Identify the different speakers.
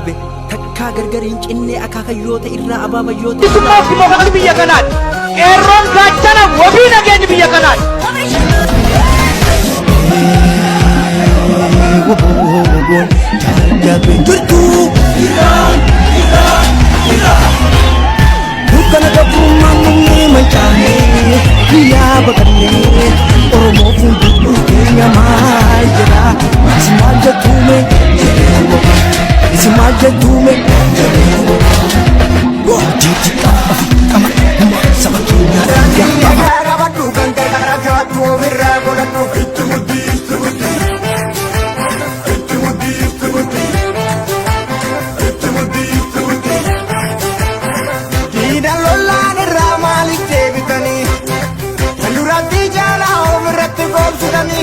Speaker 1: darbe takkaa gargariin cinnee akaakayyoota irraa abaabayyoota
Speaker 2: Isummaa dimokiraasii biyya kanaati. Qeerroon gaachana wabii nageenya biyya kanaati.
Speaker 1: Bukan gabungan mencari dia begini Oromo pun duduknya majera Semaja tume Semaja tume Wah jijik Kama sama tunya Rabadukan tegaraga tuwira Godatu itu mudi Itu mudi Itu mudi Itu mudi Itu mudi Itu mudi Tidak lola ni ramali tebitani Lurati jala overate gol sudani